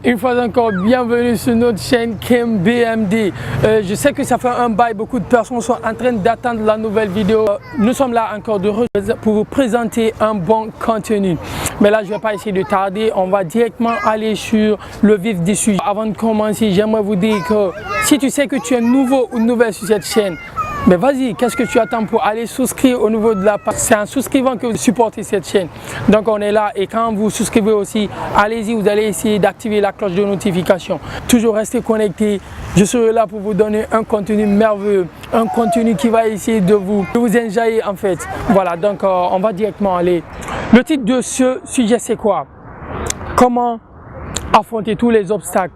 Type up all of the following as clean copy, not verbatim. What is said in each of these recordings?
Une fois encore, bienvenue sur notre chaîne King BMD. Je sais que ça fait un bail, beaucoup de personnes sont en train d'attendre la nouvelle vidéo. Nous sommes là encore pour vous présenter un bon contenu. Mais là, je ne vais pas essayer de tarder, on va directement aller sur le vif du sujet. Avant de commencer, j'aimerais vous dire que si tu sais que tu es nouveau ou nouvelle sur cette chaîne, mais vas-y, qu'est-ce que tu attends pour aller souscrire au niveau de la page? C'est en souscrivant que vous supportez cette chaîne. Donc on est là et quand vous souscrivez aussi, allez-y, vous allez essayer d'activer la cloche de notification. Toujours rester connecté. Je serai là pour vous donner un contenu merveilleux, un contenu qui va essayer de vous enjailler en fait. Voilà, donc on va directement aller. Le titre de ce sujet c'est quoi? Comment affronter tous les obstacles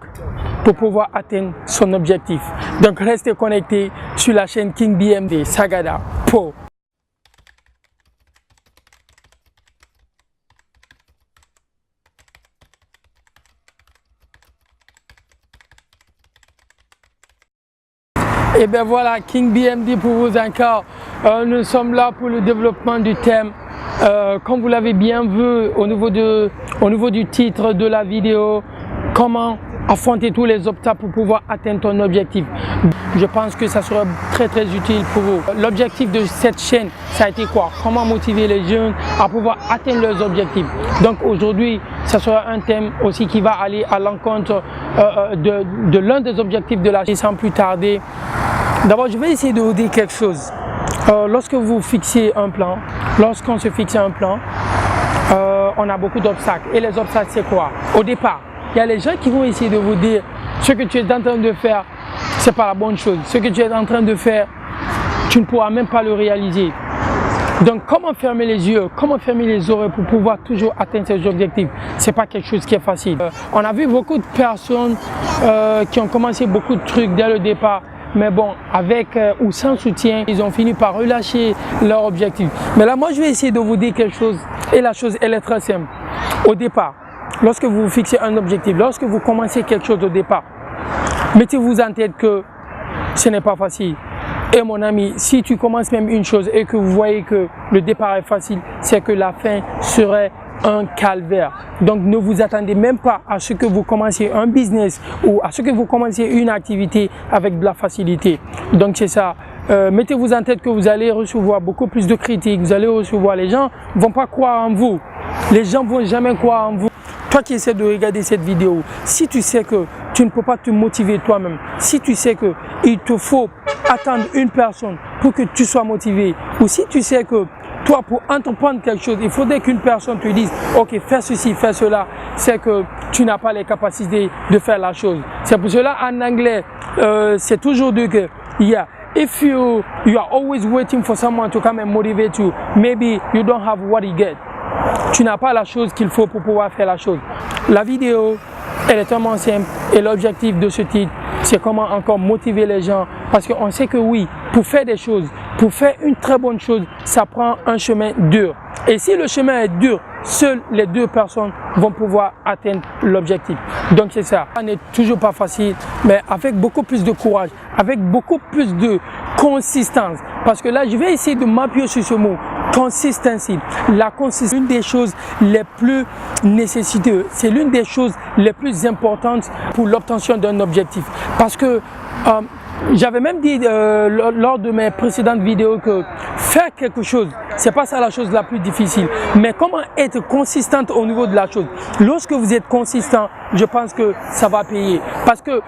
pour pouvoir atteindre son objectif. Donc restez connectés sur la chaîne King BMD Sagada Po. Et bien voilà, King BMD pour vous encore. Nous sommes là pour le développement du thème. Comme vous l'avez bien vu au niveau du titre de la vidéo, comment affronter tous les obstacles pour pouvoir atteindre ton objectif. Je pense que ça sera très utile pour vous. L'objectif de cette chaîne, ça a été quoi? Comment motiver les jeunes à pouvoir atteindre leurs objectifs. Donc aujourd'hui, ça sera un thème aussi qui va aller à l'encontre de l'un des objectifs de la chaîne. Sans plus tarder, d'abord je vais essayer de vous dire quelque chose. Lorsque vous fixez un plan, lorsqu'on se fixe un plan, on a beaucoup d'obstacles. Et les obstacles, c'est quoi? Au départ, il y a les gens qui vont essayer de vous dire ce que tu es en train de faire, c'est pas la bonne chose. Ce que tu es en train de faire, tu ne pourras même pas le réaliser. Donc comment fermer les yeux, comment fermer les oreilles pour pouvoir toujours atteindre ses objectifs? C'est pas quelque chose qui est facile. On a vu beaucoup de personnes qui ont commencé beaucoup de trucs dès le départ. Mais bon, avec ou sans soutien, ils ont fini par relâcher leur objectif. Mais là, moi, je vais essayer de vous dire quelque chose. Et la chose, elle est très simple. Au départ, lorsque vous fixez un objectif, lorsque vous commencez quelque chose au départ, mettez-vous en tête que ce n'est pas facile. Et mon ami, si tu commences même une chose et que vous voyez que le départ est facile, c'est que la fin serait un calvaire. Donc ne vous attendez même pas à ce que vous commenciez un business ou à ce que vous commenciez une activité avec de la facilité. Donc c'est ça. Mettez-vous en tête que vous allez recevoir beaucoup plus de critiques, vous allez recevoir, les gens ne vont pas croire en vous. Les gens ne vont jamais croire en vous. Toi qui essaies de regarder cette vidéo, si tu sais que tu ne peux pas te motiver toi-même, si tu sais qu'il te faut attendre une personne pour que tu sois motivé, ou si tu sais que toi, pour entreprendre quelque chose, il faudrait qu'une personne te dise « Ok, fais ceci, fais cela », c'est que tu n'as pas les capacités de faire la chose. C'est pour cela, en anglais, c'est toujours dit que if you are always waiting for someone to come and motivate you, maybe you don't have what you get. Tu n'as pas la chose qu'il faut pour pouvoir faire la chose. La vidéo, elle est tellement simple et l'objectif de ce titre, c'est comment encore motiver les gens. Parce qu'on sait que oui, pour faire des choses, pour faire une très bonne chose, ça prend un chemin dur. Et si le chemin est dur, seules les deux personnes vont pouvoir atteindre l'objectif. Donc c'est ça. Ça n'est toujours pas facile, mais avec beaucoup plus de courage, avec beaucoup plus de consistance. Parce que là, je vais essayer de m'appuyer sur ce mot. Consistency. La consistance, c'est l'une des choses les plus nécessiteuses, c'est l'une des choses les plus importantes pour l'obtention d'un objectif. Parce que j'avais même dit lors de mes précédentes vidéos que faire quelque chose, c'est pas ça la chose la plus difficile. Mais comment être consistante au niveau de la chose? Lorsque vous êtes consistant, je pense que ça va payer. Parce que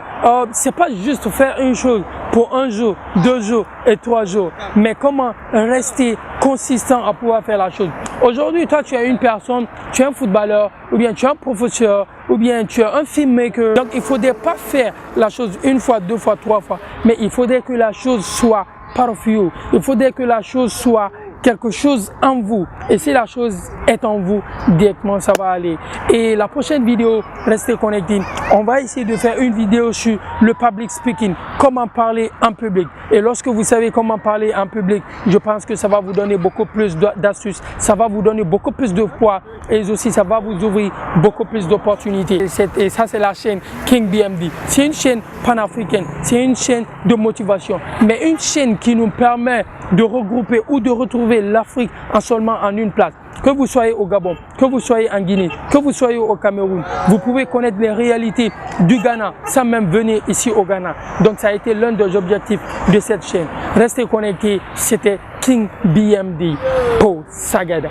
c'est pas juste faire une chose pour un jour, 2 jours et 3 jours. Mais comment rester consistant à pouvoir faire la chose? Aujourd'hui, toi, tu es une personne, tu es un footballeur, ou bien tu es un professeur, ou bien tu es un filmmaker. Donc, il ne faudrait pas faire la chose une fois, 2 fois, 3 fois. Mais il faudrait que la chose soit part of you. Il faudrait que la chose soit quelque chose en vous. Et si la chose est en vous, directement ça va aller. Et la prochaine vidéo, restez connectés. On va essayer de faire une vidéo sur le public speaking. Comment parler en public. Et lorsque vous savez comment parler en public, je pense que ça va vous donner beaucoup plus d'astuces. Ça va vous donner beaucoup plus de poids. Et aussi, ça va vous ouvrir beaucoup plus d'opportunités. Et ça, c'est la chaîne King BMD. C'est une chaîne panafricaine. C'est une chaîne de motivation. Mais une chaîne qui nous permet de regrouper ou de retrouver l'Afrique seulement en une place. Que vous soyez au Gabon, que vous soyez en Guinée, que vous soyez au Cameroun, vous pouvez connaître les réalités du Ghana sans même venir ici au Ghana. Donc ça a été l'un des objectifs de cette chaîne. Restez connectés, c'était King BMD pour Sagada.